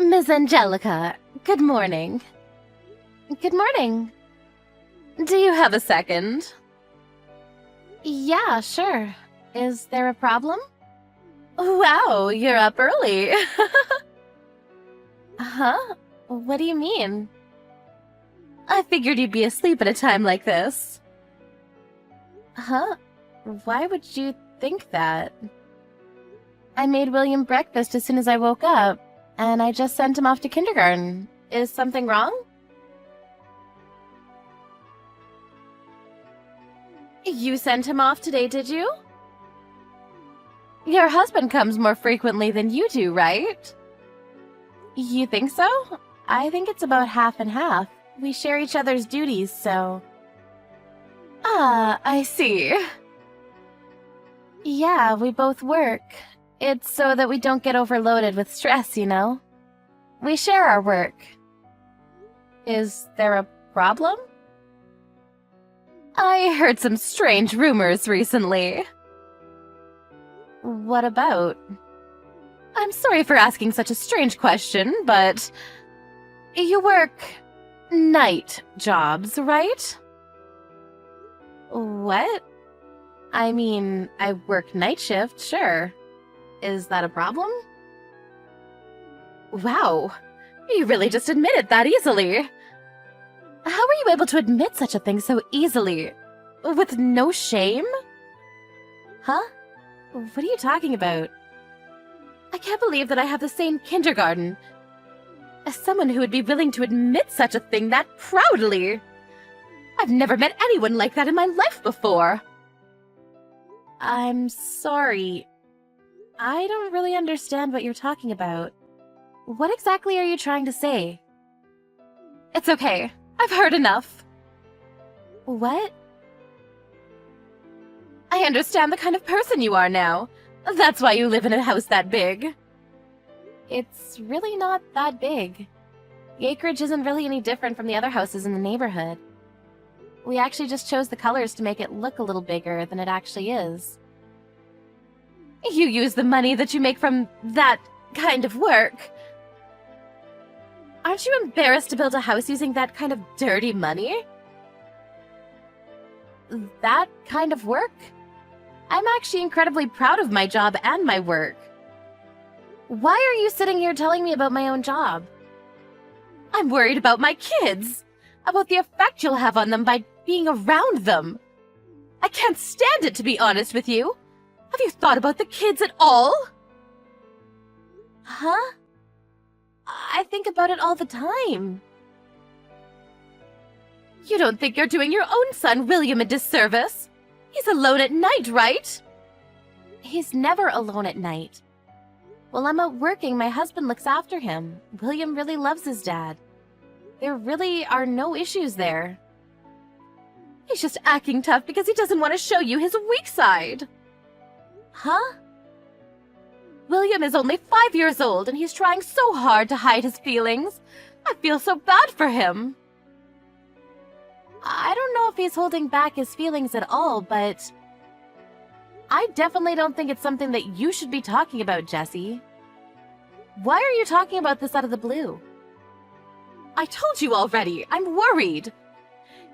Miss Angelica, good morning. Good morning. Do you have a second? Yeah, sure. Is there a problem? Wow, you're up early. Huh? What do you mean? I figured you'd be asleep at a time like this. Huh? Why would you think that? I made William breakfast as soon as I woke up, and I just sent him off to kindergarten. Is something wrong? You sent him off today, did you? Your husband comes more frequently than you do, right? You think so? I think it's about half and half. We share each other's duties, so... Ah, I see. Yeah, we both work. It's so that we don't get overloaded with stress, you know? We share our work. Is there a problem? I heard some strange rumors recently. What about? I'm sorry for asking such a strange question, but... You work... night jobs, right? What? I mean, I work night shift, sure. Is that a problem? Wow, you really just admitted that easily. How were you able to admit such a thing so easily? With no shame? Huh? What are you talking about? I can't believe that I have the same kindergarten as someone who would be willing to admit such a thing that proudly. I've never met anyone like that in my life before. I'm sorry. I don't really understand what you're talking about. What exactly are you trying to say? It's okay. I've heard enough. What? I understand the kind of person you are now. That's why you live in a house that big. It's really not that big. The acreage isn't really any different from the other houses in the neighborhood. We actually just chose the colors to make it look a little bigger than it actually is. You use the money that you make from that kind of work. Aren't you embarrassed to build a house using that kind of dirty money? That kind of work? I'm actually incredibly proud of my job and my work. Why are you sitting here telling me about my own job? I'm worried about my kids, about the effect you'll have on them by being around them. I can't stand it, to be honest with you. Have you thought about the kids at all? Huh? I think about it all the time. You don't think you're doing your own son, William, a disservice? He's alone at night, right? He's never alone at night. While I'm out working, my husband looks after him. William really loves his dad. There really are no issues there. He's just acting tough because he doesn't want to show you his weak side. Huh? William is only 5 years old and he's trying so hard to hide his feelings. I feel so bad for him. I don't know if he's holding back his feelings at all, but I definitely don't think it's something that you should be talking about, Jessie. Why are you talking about this out of the blue? I told you already, I'm worried.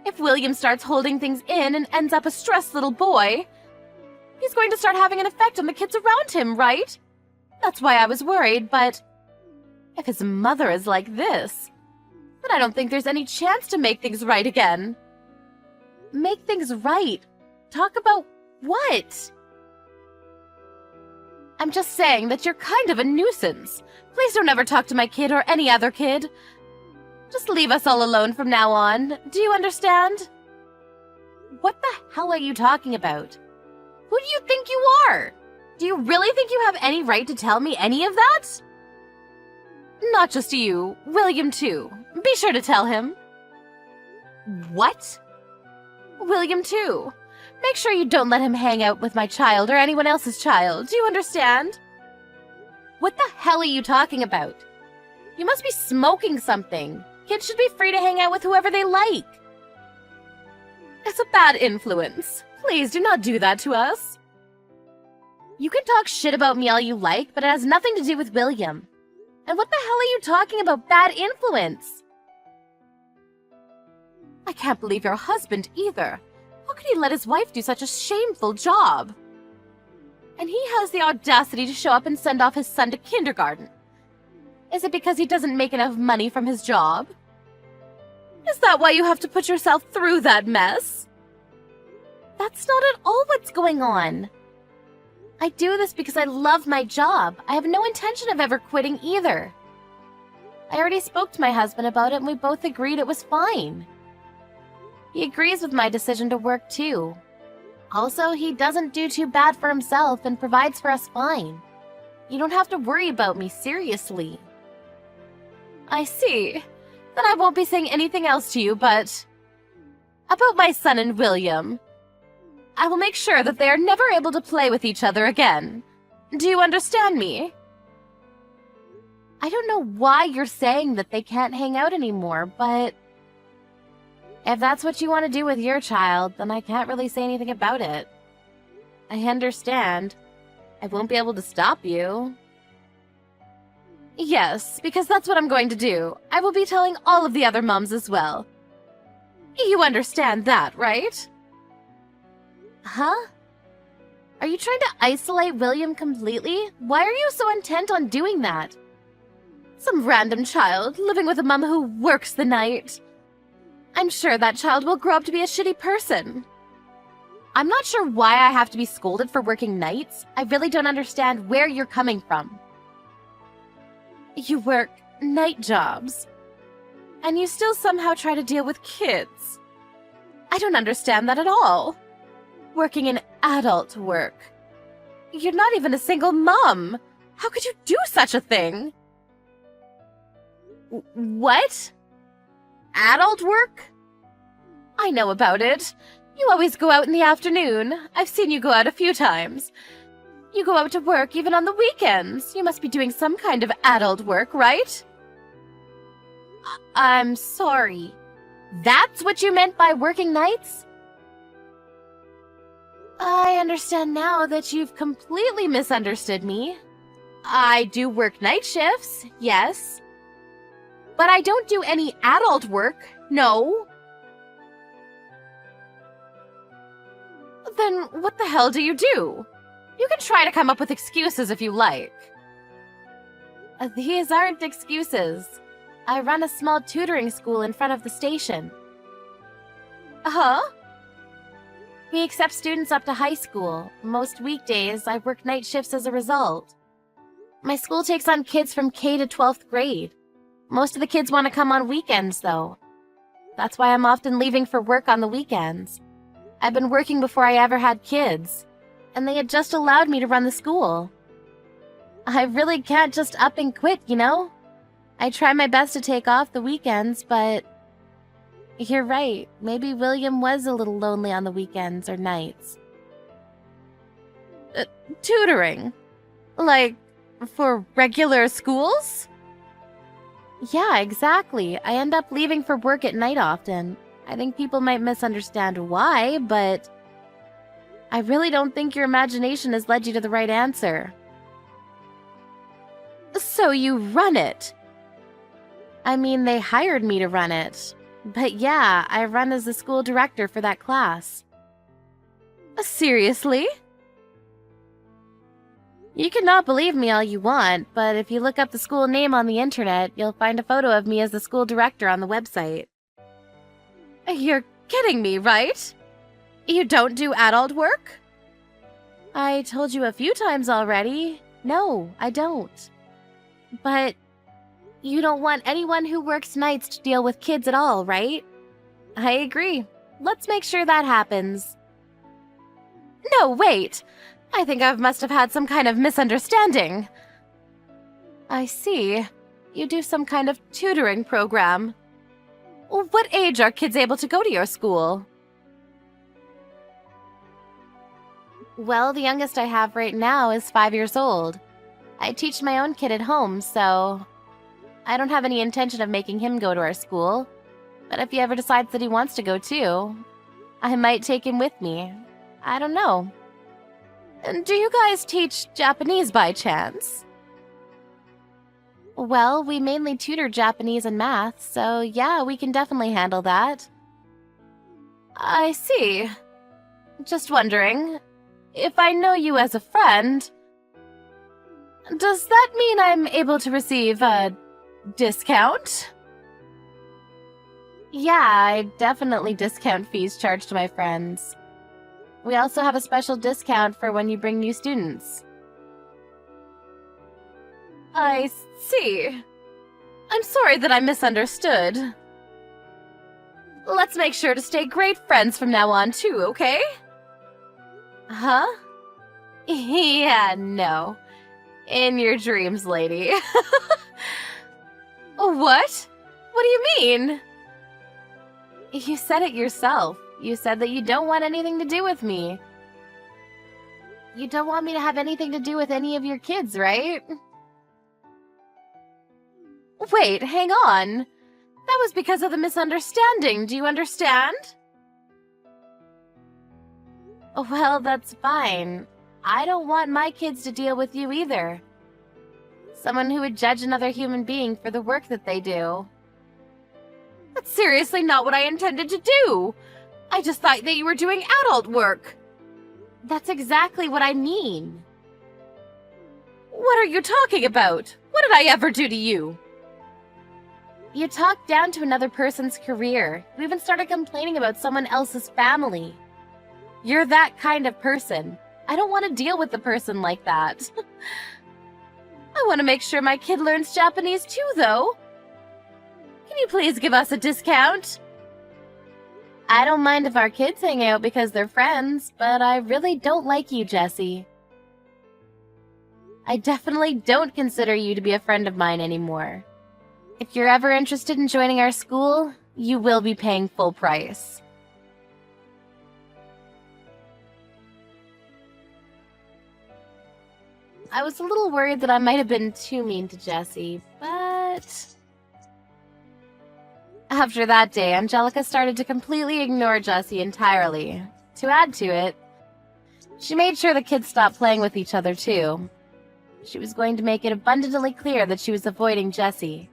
If William starts holding things in and ends up a stressed little boy, he's going to start having an effect on the kids around him, right? That's why I was worried, but if his mother is like this, then I don't think there's any chance to make things right again. Make things right? Talk about what? I'm just saying that you're kind of a nuisance. Please don't ever talk to my kid or any other kid. Just leave us all alone from now on. Do you understand? What the hell are you talking about? Who do you think you are? Do you really think you have any right to tell me any of that? Not just you, William too. Be sure to tell him. What? William too. Make sure you don't let him hang out with my child or anyone else's child. Do you understand? What the hell are you talking about? You must be smoking something. Kids should be free to hang out with whoever they like. It's a bad influence. Please do not do that to us. You can talk shit about me all you like, but it has nothing to do with William. And what the hell are you talking about bad influence? I can't believe your husband either. How could he let his wife do such a shameful job? And he has the audacity to show up and send off his son to kindergarten. Is it because he doesn't make enough money from his job? Is that why you have to put yourself through that mess? That's not at all what's going on. I do this because I love my job. I have no intention of ever quitting either. I already spoke to my husband about it and we both agreed it was fine. He agrees with my decision to work too. Also, he doesn't do too bad for himself and provides for us fine. You don't have to worry about me, seriously. I see. Then I won't be saying anything else to you, but... about my son and William. I will make sure that they are never able to play with each other again. Do you understand me? I don't know why you're saying that they can't hang out anymore, but... if that's what you want to do with your child, then I can't really say anything about it. I understand. I won't be able to stop you. Yes, because that's what I'm going to do. I will be telling all of the other moms as well. You understand that, right? Huh? Are you trying to isolate William completely? Why are you so intent on doing that? Some random child living with a mom who works the night. I'm sure that child will grow up to be a shitty person. I'm not sure why I have to be scolded for working nights. I really don't understand where you're coming from. You work night jobs, and you still somehow try to deal with kids. I don't understand that at all. Working in adult work. You're not even a single mom. How could you do such a thing? What? Adult work? I know about it. You always go out in the afternoon. I've seen you go out a few times. You go out to work even on the weekends. You must be doing some kind of adult work, right? I'm sorry. That's what you meant by working nights? I understand now that you've completely misunderstood me. I do work night shifts, yes. But I don't do any adult work, no. Then what the hell do you do? You can try to come up with excuses if you like. These aren't excuses. I run a small tutoring school in front of the station. Huh? We accept students up to high school. Most weekdays, I work night shifts as a result. My school takes on kids from K to 12th grade. Most of the kids want to come on weekends, though. That's why I'm often leaving for work on the weekends. I've been working before I ever had kids, and they had just allowed me to run the school. I really can't just up and quit, you know? I try my best to take off the weekends, but... you're right. Maybe William was a little lonely on the weekends or nights. Tutoring? Like, for regular schools? Yeah, exactly. I end up leaving for work at night often. I think people might misunderstand why, but... I really don't think your imagination has led you to the right answer. So you run it? I mean, they hired me to run it. But yeah, I run as the school director for that class. Seriously? You cannot believe me all you want, but if you look up the school name on the internet, you'll find a photo of me as the school director on the website. You're kidding me, right? You don't do adult work? I told you a few times already. No, I don't. But you don't want anyone who works nights to deal with kids at all, right? I agree. Let's make sure that happens. No, wait! I think I must have had some kind of misunderstanding. I see. You do some kind of tutoring program. What age are kids able to go to your school? Well, the youngest I have right now is 5 years old. I teach my own kid at home, so... I don't have any intention of making him go to our school. But if he ever decides that he wants to go too, I might take him with me. I don't know. Do you guys teach Japanese by chance? Well, we mainly tutor Japanese and math, so yeah, we can definitely handle that. I see. Just wondering, if I know you as a friend, does that mean I'm able to receive a discount? Yeah, I definitely discount fees charged to my friends. We also have a special discount for when you bring new students. I see. I'm sorry that I misunderstood. Let's make sure to stay great friends from now on too, okay? Huh? Yeah, no. In your dreams, lady. What? What do you mean? You said it yourself. You said that you don't want anything to do with me. You don't want me to have anything to do with any of your kids, right? Wait, hang on. That was because of the misunderstanding. Do you understand? Well, that's fine. I don't want my kids to deal with you either. Someone who would judge another human being for the work that they do. That's seriously not what I intended to do. I just thought that you were doing adult work. That's exactly what I mean. What are you talking about? What did I ever do to you? You talked down to another person's career. You even started complaining about someone else's family. You're that kind of person. I don't want to deal with a person like that. I want to make sure my kid learns Japanese too, though. Can you please give us a discount? I don't mind if our kids hang out because they're friends, but I really don't like you, Jessie. I definitely don't consider you to be a friend of mine anymore. If you're ever interested in joining our school, you will be paying full price. I was a little worried that I might have been too mean to Jessie, but... After that day, Angelica started to completely ignore Jessie entirely. To add to it, she made sure the kids stopped playing with each other too. She was going to make it abundantly clear that she was avoiding Jessie.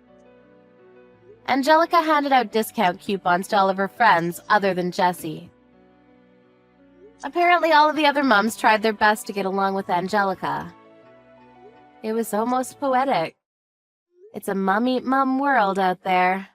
Angelica handed out discount coupons to all of her friends other than Jessie. Apparently all of the other mums tried their best to get along with Angelica. It was almost poetic. It's a mum-eat-mum world out there.